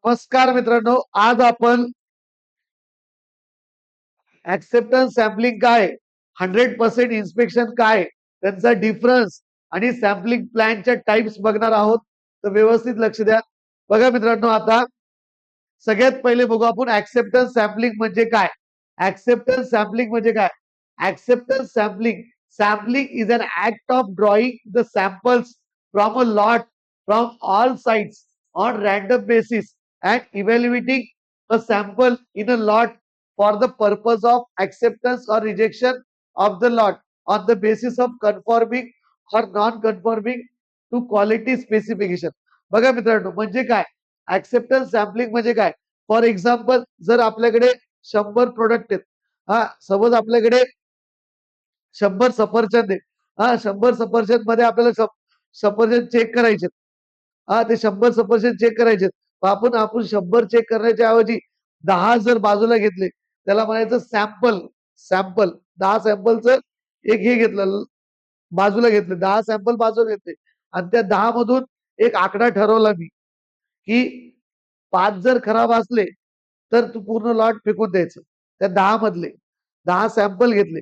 नमस्कार मित्रांनो, आज आपण ऍक्सेप्टन्स सॅम्पलिंग काय, 100% इन्स्पेक्शन काय, त्यांचा डिफरन्स आणि सॅम्पलिंग प्लॅनच्या टाइप्स बघणार आहोत. तर व्यवस्थित लक्ष द्या. बघा मित्रांनो, आता सगळ्यात पहिले बघू आपण ऍक्सेप्टन्स सॅम्पलिंग म्हणजे काय. ऍक्सेप्टन्स सॅम्पलिंग म्हणजे काय? Acceptance sampling sampling is an act of drawing the samples from a lot from all sides on random basis and evaluating a sample in a lot for the purpose of acceptance or rejection of the lot on the basis of conforming or non-conforming to quality specification. बघा मित्रांनो, म्हणजे काय acceptance sampling म्हणजे काय? For example, जर आपल्याकडे 100 product आहेत, हा सपोज आपल्याकडे 100 सफरचंद आहे, हा 100 सफरचंद मध्ये आपल्याला सफरचंद चेक करायचे, हा ते 100 सफरचंद चेक करायचे. आपण आपण 100 चेक करण्याच्या ऐवजी 10 जर बाजूला घेतले, त्याला म्हणायचं सॅम्पल. सॅम्पल 10 सॅम्पलचं एक हे घेतलं, बाजूला घेतले, 10 सॅम्पल बाजूला घेतले आणि त्या 10 मधून एक आकडा ठरवला मी की 5 जर खराब असले तर तू पूर्ण लॉट फेकून द्यायचं. त्या 10 मधले 10 सॅम्पल घेतले.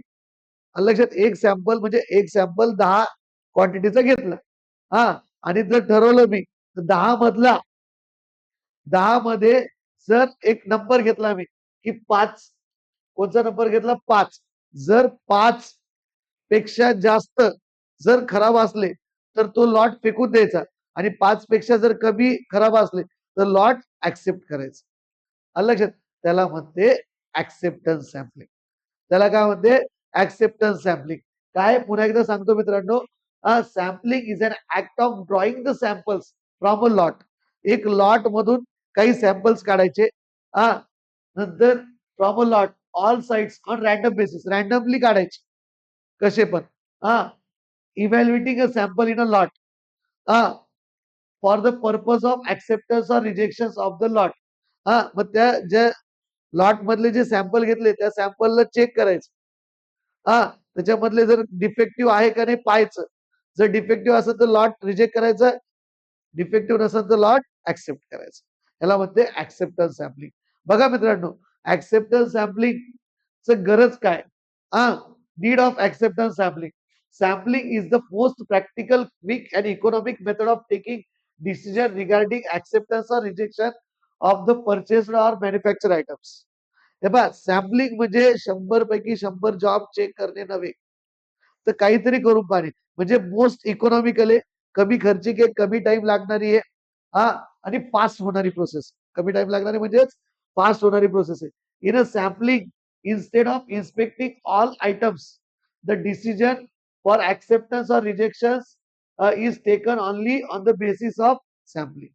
लक्षात, एक सॅम्पल म्हणजे एक सॅम्पल 10 क्वांटिटीचा घेतला, हा आणि जर ठरवलं मी तर 10 मधला 10 मध्ये जर एक नंबर घेतला मी की 5, कोणता नंबर घेतला? 5. जर 5 पेक्षा जास्त जर खराब असले तर तो लॉट फेकून द्यायचा आणि 5 पेक्षा जर कमी खराब असले तर लॉट ऍक्सेप्ट करायचं. लक्षात, त्याला म्हणते ऍक्सेप्टन्स सॅम्पलिंग. त्याला काय म्हणते? Acceptance sampling. काय, पुन्हा एकदा सांगतो मित्रांनो, sampling is an act of drawing the samples from a lot. एक लॉट मधून काही सॅम्पल्स काढायचे, नंतर from a lot all sides on random basis, randomly काढायचे कसे पण, हा evaluating a sample in a lot, for the purpose of acceptance or rejection of the lot. मग त्या ज्या लॉट मधले जे सॅम्पल घेतले त्या सॅम्पलला चेक करायचं, त्याच्यामधले जर डिफेक्टिव्ह आहे का नाही पाहायचं. जर डिफेक्टिव्ह असेल तर लॉट रिजेक्ट करायचं, डिफेक्टिव्ह नसेल तर लॉट ऍक्सेप्ट करायचं. याला म्हणते ऍक्सेप्टन्स सॅम्पलिंग. बघा मित्रांनो, ऍक्सेप्टन्स सॅम्पलिंग गरज काय? Need of acceptance sampling. Sampling is the most practical, quick and economic method of taking decision regarding acceptance or rejection of the purchased or manufacture items. हे पहा, sampling म्हणजे 100 पैकी 100 job check करणे नव्हे, तर काहीतरी करून पाहणे. म्हणजे मोस्ट इकॉनॉमिकल आहे, कमी खर्चिक आहे, कमी टाइम लागणारी आहे, हा आणि फास्ट होणारी प्रोसेस. कमी टाइम लागणारी म्हणजेच फास्ट होणारी प्रोसेस आहे. In a sampling, instead of inspecting all items, the decision for acceptance or rejection is taken only on the basis of sampling.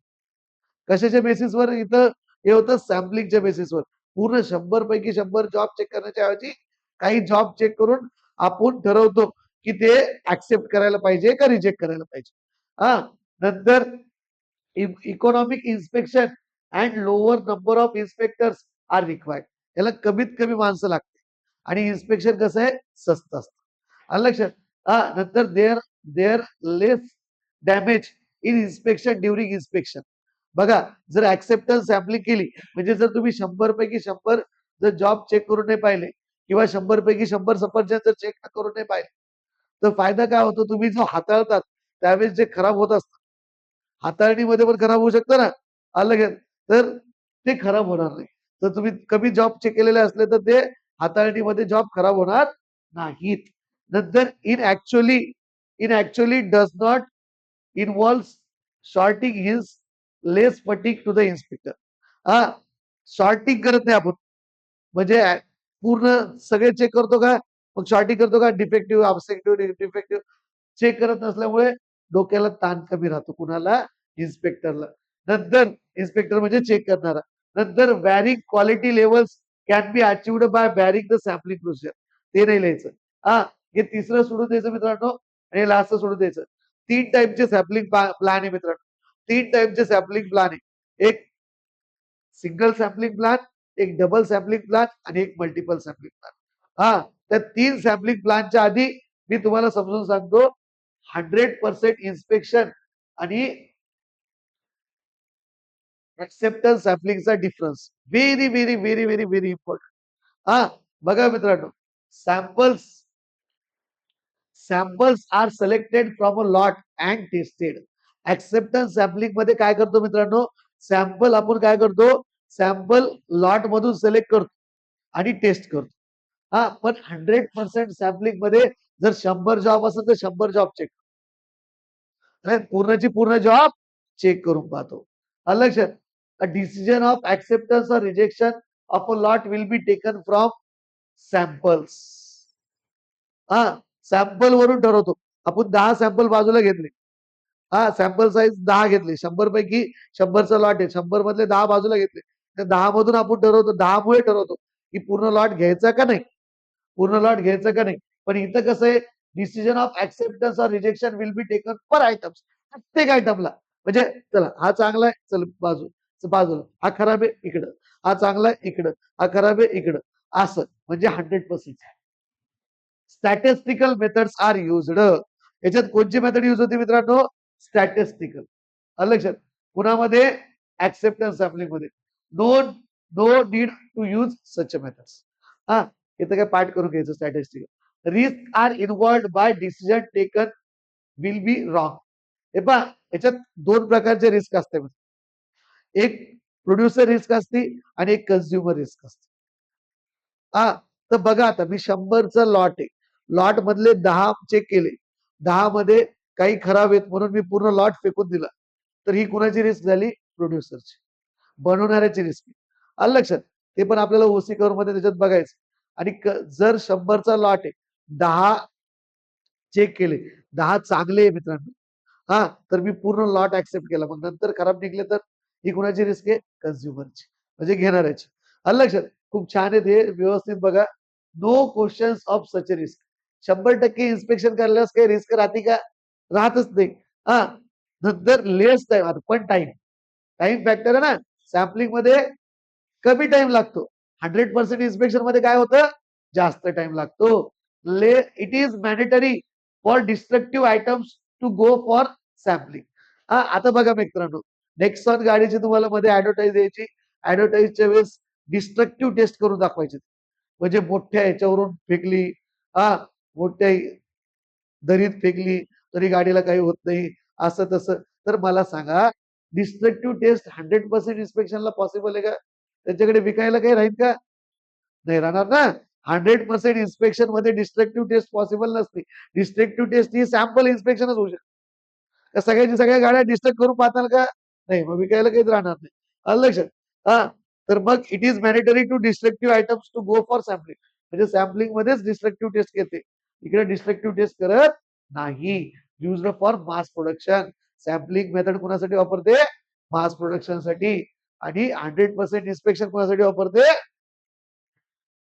कशाच्या बेसिसवर इथं हे होतं? सॅम्पलिंगच्या बेसिसवर. पूर्ण 100 पैकी 100 जॉब चेक करण्याच्या ऐवजी काही जॉब चेक करून आपण ठरवतो की ते ऍक्सेप्ट करायला पाहिजे का रिजेक्ट करायला पाहिजे. नंतर economic inspection and lower number of inspectors are required. याला कमीत कमी माणसं लागते आणि इन्स्पेक्शन कसं आहे? स्वस्त असतं. लक्षात. नंतर there there less damage in inspection during inspection. बघा, जर ऍक्सेप्टन्स सॅम्पलिंग केली म्हणजे जर तुम्ही 100 पैकी 100 जर जॉब चेक करून नाही पाहिले किंवा 100 पैकी 100 सफरचंद जर चेक करून नाही पाहिले तर फायदा काय होतो? तुम्ही जो हाताळतात त्यावेळेस जे खराब होत असतं, हाताळणीमध्ये पण खराब होऊ शकतं ना, अलग, तर ते खराब होणार नाही. तर तुम्ही कमी जॉब चेक केलेले असले तर ते हाताळणीमध्ये जॉब खराब होणार नाहीत. नंतर in actually does not involve sorting his less fatigue to the inspector. हा शॉर्टिंग करत नाही आपण, म्हणजे पूर्ण सगळे चेक करतो का? मग शॉर्टिंग करतो का? डिफेक्टिव्ह ऑब्जेक्टिव्ह डिफेक्टिव्ह चेक करत नसल्यामुळे डोक्याला ताण कमी राहतो. कुणाला? इन्स्पेक्टरला. नंतर इन्स्पेक्टर म्हणजे चेक करणारा. नंतर varying quality levels can be achieved by varying the sampling procedure. ते नाही लिहायचं. हे तिसरं सोडून द्यायचं मित्रांनो आणि लास्ट सोडून द्यायचं. 3 टाइपचे सॅम्पलिंग प्लॅन आहे मित्रांनो. 3 टाइपचे सॅम्पलिंग प्लॅन आहे. एक सिंगल सॅम्पलिंग प्लॅन, एक डबल सॅम्पलिंग प्लॅन आणि एक मल्टिपल सॅम्पलिंग प्लॅन. त्या 3 सॅम्पलिंग प्लॅनच्या आधी मी तुम्हाला समजून सांगतो. 100% इन्स्पेक्शन आणि ऍक्सेप्टन्स सॅम्पलिंगचा difference very very very very very important. हा बघा मित्रांनो, samples samples are selected from a lot and tested. Acceptance sampling मध्ये काय करतो मित्रांनो, सॅम्पल आपण काय करतो, सॅम्पल लॉट मधून सिलेक्ट करतो आणि टेस्ट करतो. हा पण 100% सॅम्पलिंग मध्ये जर 100 जॉब असेल तर 100 जॉब चेक, पूर्णची पूर्ण जॉब चेक करून पाहतो. लक्षात, अ डिसिजन ऑफ ऍक्सेप्टन्स और rejection of a lot will be taken from samples. हा सॅम्पल वरून ठरवतो. आपण 10 सॅम्पल बाजूला घेतले, हा सॅम्पल साईज 10 घेतली, 100 पैकी 100चा लॉट आहे, 100 मधले 10 बाजूला घेतले, त्या 10 मधून आपण ठरवतो, 10 मुळे ठरवतो की पूर्ण लॉट घ्यायचा का नाही, पूर्ण लॉट घ्यायचं का नाही. पण इथं कसं आहे, decision of acceptance or rejection will be taken per items, प्रत्येक आयटमला. म्हणजे चला हा चांगला आहे, चल बाजूला, हा खराब आहे इकडं, हा चांगला आहे इकडं, हा खराब आहे इकडं, असं म्हणजे 100%. Statistical methods are used. याच्यात कोणची मेथड युज होती मित्रांनो, स्टॅटिस्टिकल. लक्षात, कुणामध्ये, ऍक्सेप्टन्स सॅम्पलिंग मध्ये. No no need to use such methods. हा इथं काय पाठ करून घ्यायचं, statistical. Risk are involved by decision taken will be wrong. हे पहा, याच्यात 2 प्रकारचे रिस्क असते. एक प्रोड्युसर रिस्क असते आणि एक कन्झ्युमर रिस्क असते. हा तर बघा, आता मी 100चा लॉट आहे, लॉट मधले 10 चेक केले, 10 मध्ये काही खराब आहेत म्हणून मी पूर्ण लॉट फेकून दिला, तर ही कुणाची रिस्क झाली, प्रोड्युसरची, बनवणाऱ्याची रिस्क. आलं लक्षात, ते पण आपल्याला ओसी कव्हर मध्ये त्याच्यात बघायचं. आणि जर 100चा लॉट आहे, 10 चेक केले, 10 चांगले आहे मित्रांनो, हा तर मी पूर्ण लॉट ऍक्सेप्ट केला, मग नंतर खराब निघले तर ही कुणाची रिस्क आहे, कन्झ्युमरची, म्हणजे घेणाऱ्याची. आलं लक्षात, खूप छान आहे ते, व्यवस्थित बघा. No questions of such risk. 100% inspection करायलाच काही रिस्क राहते का, राहतच नाही. हा नंतर लेस टाइम, पण टाइम टाइम फॅक्टर आहे ना, सॅम्पलिंग मध्ये कमी टाइम लागतो, 100% इन्स्पेक्शन मध्ये काय होतं, जास्त टाइम लागतो. It is mandatory for destructive items to go for sampling. हा आता बघा मित्रांनो, नेक्सॉन गाडीची तुम्हाला मध्ये ऍडव्हर्टाईज द्यायची, ऍडव्हर्टाईजच्या वेळेस डिस्ट्रक्टिव्ह टेस्ट करून दाखवायचे, म्हणजे मोठ्या ह्याच्यावरून फेकली, हा मोठ्या दरीत फेकली तरी गाडीला काही होत नाही, असं तसं. तर मला सांगा, डिस्ट्रक्टिव्ह टेस्ट 100% इन्स्पेक्शनला पॉसिबल आहे का, त्यांच्याकडे विकायला काही राहील का, नाही राहणार ना. 100% इन्स्पेक्शन मध्ये डिस्ट्रक्टिव्ह टेस्ट पॉसिबल नसते. डिस्ट्रक्टिव्ह टेस्ट ही सॅम्पल इन्स्पेक्शनच होऊ शकते. सगळ्याची सगळ्या गाड्या डिस्ट्रक्ट करून पाहताल का, नाही, मग विकायला काहीच राहणार नाही. आलं लक्षात, हा तर मग it is mandatory to destructive items to go for sampling, म्हणजे सॅम्पलिंग मध्येच डिस्ट्रक्टिव्ह टेस्ट घेते, इकडे डिस्ट्रक्टिव्ह टेस्ट करत नाही. Used for mass production. Sampling method कोणासाठी वापरते, मास प्रोडक्शन साठी. आणि 100% इन्स्पेक्शन कोणासाठी वापरते,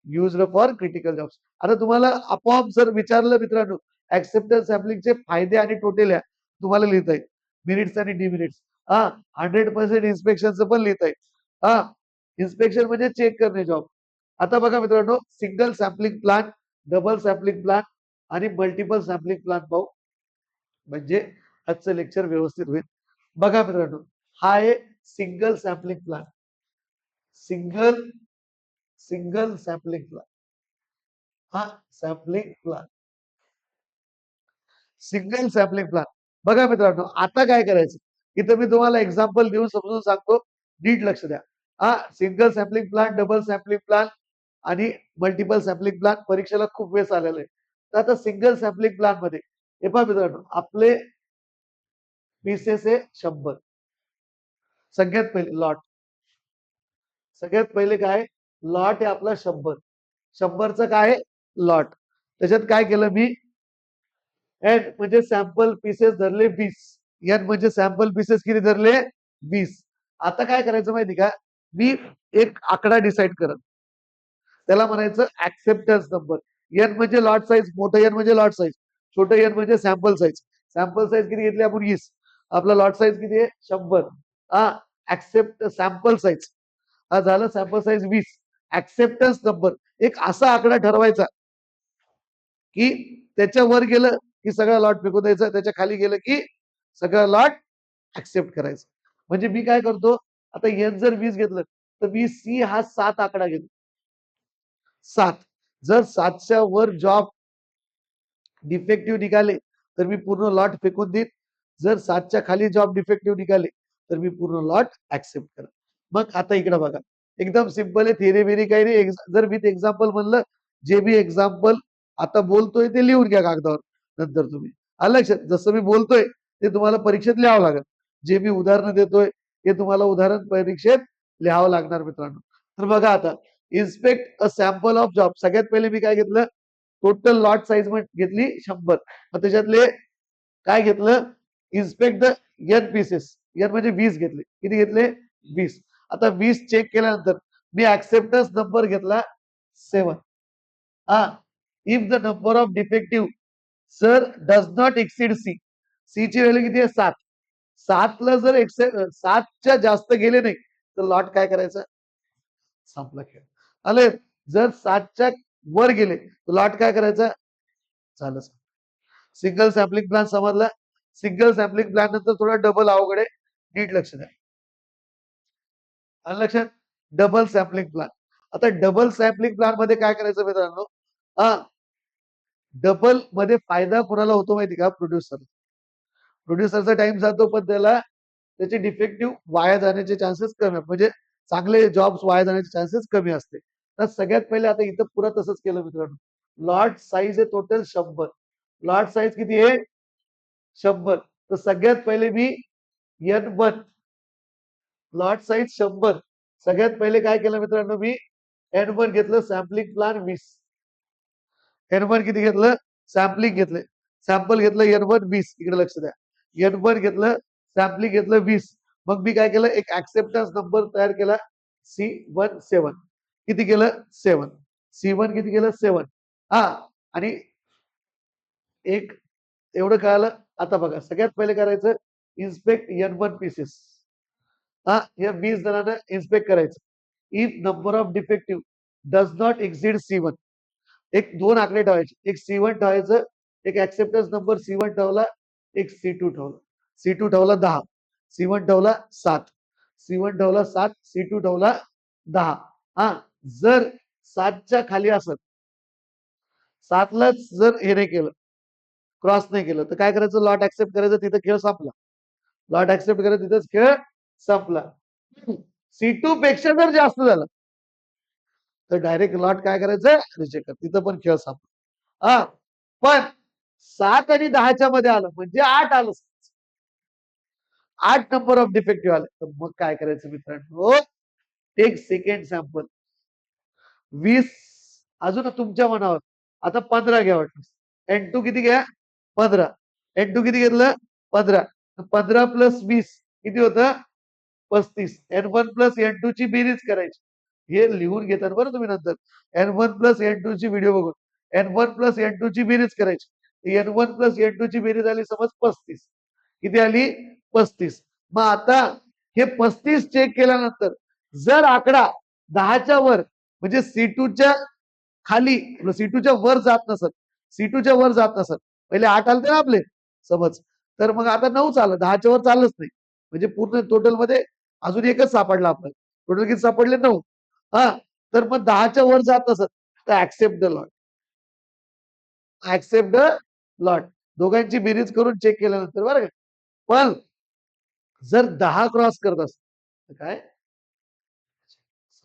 युज्ड फॉर क्रिटिकल जॉब्स. आता तुम्हाला आपोआप जर विचारलं मित्रांनो, ऍक्सेप्टन्स सॅम्पलिंगचे फायदे आणि तोटे लिहा, तुम्हाला लिहिता येईल, मिनिट्स आणि डिमिनिट्स. हा 100% इन्स्पेक्शनचं पण लिहिता येईल. हा इन्स्पेक्शन म्हणजे चेक करणे जॉब. आता बघा मित्रांनो, single sampling plan, double sampling plan आणि मल्टिपल सॅम्पलिंग प्लान पाहू, म्हणजे आजचं लेक्चर व्यवस्थित होईल. बघा मित्रांनो, हा आहे single sampling plan, single single sampling plan, हा sampling plan, single sampling plan. बघा मित्रांनो, आता काय करायचं, इथं मी तुम्हाला एक्झाम्पल देऊन समजून सांगतो, नीट लक्ष द्या. हा single sampling plan, double sampling plan आणि मल्टिपल सॅम्पलिंग प्लान परीक्षेला खूप वेळेस आलेलं आहे. तर आता सिंगल सॅम्पलिंग प्लान मध्ये हे पहा मित्रांनो, आपले पीसेस आहे 100. सगळ्यात पहिले लॉट, सगळ्यात पहिले काय, लॉट आहे आपला 100. 100चं काय, लॉट. त्याच्यात काय केलं मी, एन म्हणजे सॅम्पल पीसेस धरले 20, एन म्हणजे सॅम्पल पीसेस किती धरले, 20. आता काय करायचं माहिती का, मी एक आकडा डिसाईड करत, त्याला म्हणायचं ऍक्सेप्टन्स नंबर. एन म्हणजे लॉट साईज, मोठं एन म्हणजे लॉट साईज, छोटं एन म्हणजे सॅम्पल साईज. सॅम्पल साईज किती घेतली आपण, 20. आपला लॉट साईज किती आहे, 100. हा ऍक्सेप्ट सॅम्पल साईज, हा झालं सॅम्पल साईज 20. ऍक्सेप्टन्स नंबर एक असा आकडा ठरवायचा की त्याच्या वर गेलं की सगळा लॉट फेकून द्यायचा, त्याच्या खाली गेलं की सगळं लॉट ऍक्सेप्ट करायचं. म्हणजे मी काय करतो, आता एन जर 20 घेतलं तर मी सी हा 7 आकडा घेतो. 7 जर 7च्या वर जॉब डिफेक्टिव्ह निघाले तर मी पूर्ण लॉट फेकून देईन. जर 7च्या खाली जॉब डिफेक्टिव्ह निघाले तर मी पूर्ण लॉट ऍक्सेप्ट करा. मग आता इकडे बघा, एकदम सिंपल आहे, थिअरी बिरी काही नाही. जर मी एक्झाम्पल म्हणलं, जे मी एक्झाम्पल आता बोलतोय ते लिहून घ्या कागदावर. नंतर तुम्ही आलं लक्षात, जसं मी बोलतोय ते तुम्हाला परीक्षेत लिहावं लागेल. जे मी उदाहरणं देतोय ते तुम्हाला उदाहरण परीक्षेत लिहावं लागणार मित्रांनो. तर बघा आता, inspect a sample of job. सगळ्यात पहिले मी काय घेतलं, टोटल लॉट साईज घेतली 100. मग त्याच्यातले काय घेतलं, inspect the N pieces. N म्हणजे 20 घेतले. किती घेतले, 20. आता 20 चेक केल्यानंतर मी ऍक्सेप्टन्स नंबर घेतला 7. हा, if the number of defective sir does not exceed C. C ची व्हॅल्यू किती आहे, 7. 7ला जर 7च्या जास्त गेले नाही तर लॉट काय करायचं, संपला खेळ. आले, जर 7च्या वर गेले तर लॉट काय करायचं, झालं. सिंगल सॅम्पलिंग प्लॅन समजला. सिंगल सॅम्पलिंग प्लॅन नंतर थोडा डबल अवघड आहे, नीट लक्ष द्या. आणि लक्षात, डबल सॅम्पलिंग प्लॅन. आता डबल सॅम्पलिंग प्लॅन मध्ये काय करायचं मित्रांनो, हा, डबल मध्ये फायदा कोणाला होतो माहिती का, प्रोड्युसर. प्रोड्युसरचा टाइम जातो पण त्याला त्याचे डिफेक्टिव्ह वाया जाण्याचे चान्सेस कमी, म्हणजे चांगले जॉब्स वाया जाण्याचे चान्सेस कमी असते. तर सगळ्यात पहिले आता इथं पुरा तसंच केलं मित्रांनो. लॉट साईज आहे टोटल 100. लॉट साईज किती आहे, 100. तर सगळ्यात पहिले मी N1 लॉट साईज 100. सगळ्यात पहिले काय केलं मित्रांनो, मी N1 घेतलं, सॅम्पलिंग प्लॅन 20. N1 किती घेतलं, सॅम्पलिंग घेतले, सॅम्पल घेतलं N1 20. इकडे लक्ष द्या, N1 घेतलं, सॅम्पलिंग घेतलं 20. मग मी काय केलं, एक ऍक्सेप्टन्स नंबर तयार केला, C17. किती केलं, 7. C1 किती केलं, 7. हा, आणि एक एवढं कळालं. आता बघा, सगळ्यात पहिले करायचं, इन्स्पेक्ट N1 पीसेस. हा, या 20 जणांना इन्स्पेक्ट करायचं. If number of defective does not exceed C1. एक 2 आकडे ठेवायचे, एक C1 ठेवायचं, एक ऍक्सेप्टन्स नंबर C1 ठेवला, एक C2 ठेवला. C2 ठेवला 10, C1 ठेवला 7, C1 ठेवला 7, C2 ठेवला 10. हा, जर 7च्या खाली असत, 7लाच जर हे नाही केलं, क्रॉस नाही केलं, तर काय करायचं, लॉट ऍक्सेप्ट करायचं, तिथं खेळ संपला. लॉट ऍक्सेप्ट करायचं, तिथंच खेळ संपला. C2 पेक्षा जर जास्त झालं तर डायरेक्ट लॉट काय करायचं, रिजेक्ट कर, तिथं पण खेळ संपला. हा, पण 7 आणि 10च्या मध्ये आलं म्हणजे 8 आलं, 8 नंबर ऑफ डिफेक्टिव्ह आले, तर मग काय करायचं मित्रांनो, टेक सेकंड सॅम्पल 20. अजून तुमच्या मनावर. आता 15 घ्या वाटतं. N2 किती घ्या, 15. N2 किती घेतलं, 15. 15 प्लस 20 किती होतं, 35. N1 प्लस N2 ची बेरीज करायची. हे लिहून घेतात बरं तुम्ही नंतर. N1 प्लस N2 ची व्हिडिओ बघून N1 प्लस N2 ची बेरीज करायची. N1 प्लस N2 ची बेरीज आली समज 35. किती आली, 35. मग आता हे 35 चेक केल्यानंतर जर आकडा 10च्या वर म्हणजे C2च्या खाली, C2च्या वर जात नसत, C2च्या वर जात नसत, पहिले 8 आलते ना आपले समज, तर मग आता 9 चाललं, 10च्या वर चाललंच नाही. म्हणजे पूर्ण टोटल मध्ये अजून एकच सापडला आपल्याला. टोटल किती सापडले, 9. हा, तर मग 10च्या वर जात नसत तर accept the lot. Accept the lot, दोघांची बेरीज करून चेक केल्यानंतर बरं का. पण जर 10 क्रॉस करत असेल तर काय,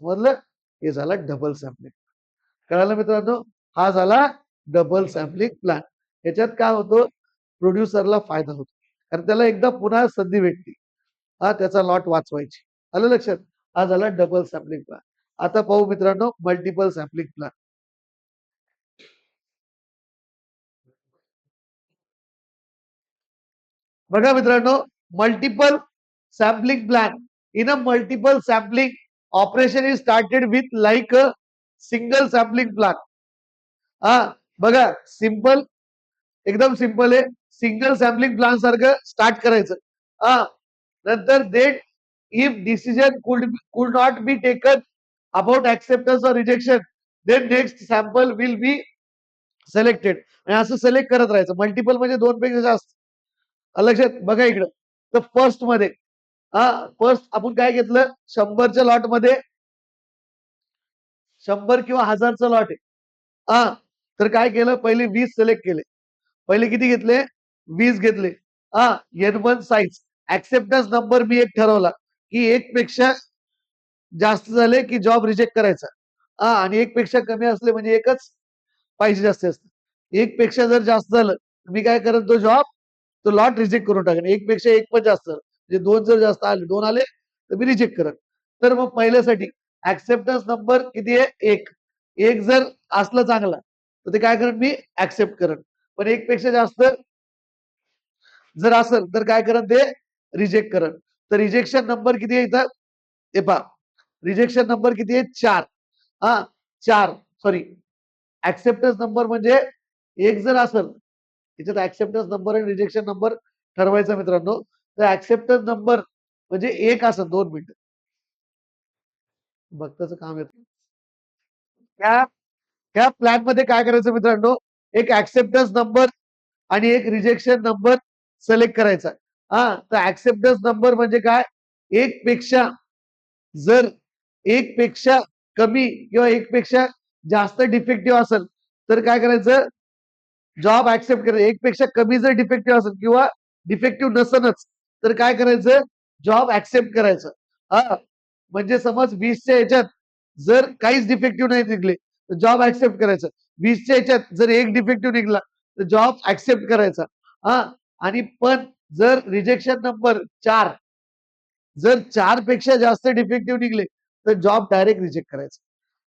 समजलं, हे झाला डबल सॅम्पलिंग. कळालं मित्रांनो, हा झाला डबल सॅम्पलिंग प्लॅन. याच्यात काय होतं, प्रोड्युसरला फायदा होतो, कारण त्याला एकदा पुन्हा संधी भेटते, हा, त्याचा लॉट वाचवायची. आलं लक्षात, हा झाला डबल सॅम्पलिंग प्लॅन. आता पाहू मित्रांनो मल्टिपल सॅम्पलिंग प्लॅन. बघा मित्रांनो, multiple sampling plan. In a multiple sampling operation is started with like a single sampling plan. हा, बघा, सिंपल, एकदम सिंपल आहे. सिंगल सॅम्पलिंग प्लॅन सारखं स्टार्ट करायचं. हा, नंतर then if decision could not be taken about acceptance और rejection, then next sample will be selected. आणि असं सिलेक्ट करत राहायचं. मल्टिपल म्हणजे 2 पेक्षा जास्त. लक्षात, बघा इकडं, तर फर्स्ट मध्ये फर्स्ट आपण काय घेतलं 100च्या लॉट मध्ये 100 किंवा 1000चं लॉट आहे. तर काय केलं पहिले 20 सिलेक्ट केले. पहिले किती घेतले 20 घेतले. N1 साईज ऍक्सेप्टन्स नंबर मी एक ठरवला की एक पेक्षा जास्त झाले की जॉब रिजेक्ट करायचा. आणि एक पेक्षा कमी असले म्हणजे एकच पाहिजे जास्त असतं. एक पेक्षा जर जास्त झालं मी काय करेन तो जॉब तो लॉट रिजेक्ट करून टाकेन. एक पेक्षा एक पण जास्त म्हणजे दोन जर जास्त आले 2 आले तर मी रिजेक्ट करेन. तर मग पहिल्यासाठी ऍक्सेप्टन्स नंबर किती आहे 1. 1 जर असलं चांगला तर ते काय करेन मी ऍक्सेप्ट करेन. पण एक पेक्षा जास्त जर असेल तर काय करेन ते रिजेक्ट करेन. तर रिजेक्शन नंबर किती आहे इथं हे पहा रिजेक्शन नंबर किती आहे 4. 4 सॉरी ऍक्सेप्टन्स नंबर म्हणजे एक जर असेल त्याच्यात ऍक्सेप्टन्स नंबर आणि रिजेक्शन नंबर ठरवायचा मित्रांनो. तर ऍक्सेप्टन्स नंबर म्हणजे एक असेल 2 मिनिटं बघताच काम येतं. त्या त्या प्लॅन मध्ये काय करायचं मित्रांनो एक ऍक्सेप्टन्स नंबर आणि एक रिजेक्शन नंबर सिलेक्ट करायचा. तर ऍक्सेप्टन्स नंबर म्हणजे काय एक पेक्षा जर एक पेक्षा कमी किंवा एक पेक्षा जास्त डिफेक्टिव्ह असेल तर काय करायचं जॉब ऍक्सेप्ट करायचं. एक पेक्षा कमी जर डिफेक्टिव्ह असेल किंवा डिफेक्टिव्ह नसनच तर काय करायचं जॉब ऍक्सेप्ट करायचं. म्हणजे समज 20च्या ह्याच्यात जर काहीच डिफेक्टिव्ह नाही निघले तर जॉब ऍक्सेप्ट करायचं. 20च्या ह्याच्यात जर एक डिफेक्टिव्ह निघला तर जॉब ऍक्सेप्ट करायचा. आणि पण जर रिजेक्शन नंबर 4 जर 4 पेक्षा जास्त डिफेक्टिव्ह निघले तर जॉब डायरेक्ट रिजेक्ट करायचा.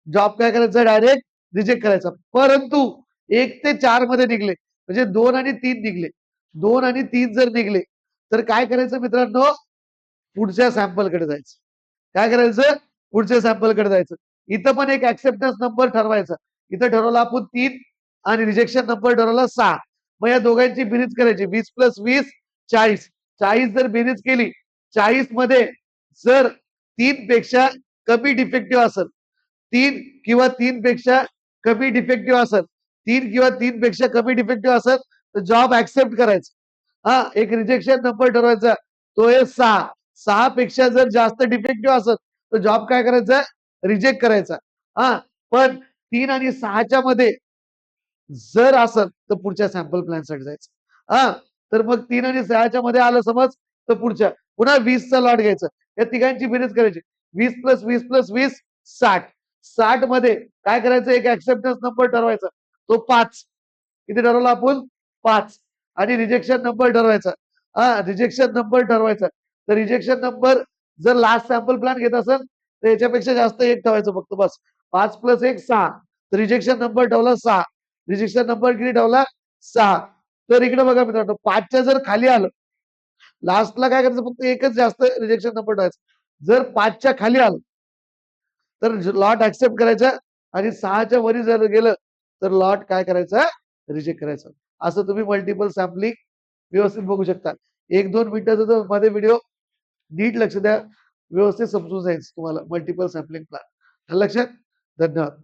जॉब काय करायचा डायरेक्ट रिजेक्ट करायचा. परंतु 1 ते 4 मध्ये निघले म्हणजे 2 आणि 3 निघले 2 आणि 3 जर निघले तर काय करायचं मित्रांनो पुढच्या सॅम्पलकडे जायचं. काय करायचं पुढच्या सॅम्पलकडे जायचं. इथं पण एक ऍक्सेप्टन्स नंबर ठरवायचा. इथं ठरवला आपण 3 आणि रिजेक्शन नंबर ठरवला 6. मग या दोघांची बेरीज करायची 20 + 20 40. 40 जर बेरीज केली 40 मध्ये जर 3 पेक्षा कमी डिफेक्टिव्ह असेल 3 किंवा 3 पेक्षा कमी डिफेक्टिव्ह असेल 3 किंवा 3 पेक्षा कमी डिफेक्टिव्ह असेल तर जॉब ऍक्सेप्ट करायचा. एक रिजेक्शन नंबर ठरवायचा तो आहे 6. 6 पेक्षा जर जास्त डिफेक्टिव्ह असेल तर जॉब काय करायचा रिजेक्ट करायचा. पण 3 आणि 6च्या मध्ये जर असेल तर पुढच्या सॅम्पल प्लॅन साठी जायचं. तर मग 3 आणि 6च्या मध्ये आलं समज तर पुढच्या पुन्हा 20चा लॉट घ्यायचं. या तिघांची बेरीज करायची 20 + 20 + 20 60. 60 मध्ये काय करायचं एक ऍक्सेप्टन्स नंबर ठरवायचा तो 5. किती ठरवला आपण 5 आणि रिजेक्शन नंबर ठरवायचा. रिजेक्शन नंबर ठरवायचा. तर रिजेक्शन नंबर जर लास्ट सॅम्पल प्लॅन घेत असेल तर याच्यापेक्षा जास्त एक ठेवायचं फक्त बस. 5 + 1 6. तर रिजेक्शन नंबर ठेवला 6. रिजेक्शन नंबर किती ठेवला 6. तर इकडे बघा मित्रांनो 5च्या जर खाली आलं लास्टला काय करायचं फक्त एकच जास्त रिजेक्शन नंबर ठेवायचा. जर 5च्या खाली आलं तर लॉट ऍक्सेप्ट करायचा आणि 6च्या वरी जर गेलं तर लॉट काय करायचं रिजेक्ट करायचं. असं तुम्ही मल्टिपल सॅम्पलिंग व्यवस्थित बघू शकता. 1-2 मिनिटाचा मध्ये व्हिडिओ नीट लक्ष द्या व्यवस्थित समजून जाईल तुम्हाला मल्टिपल सॅम्पलिंग प्लॅन. लक्षात धन्यवाद.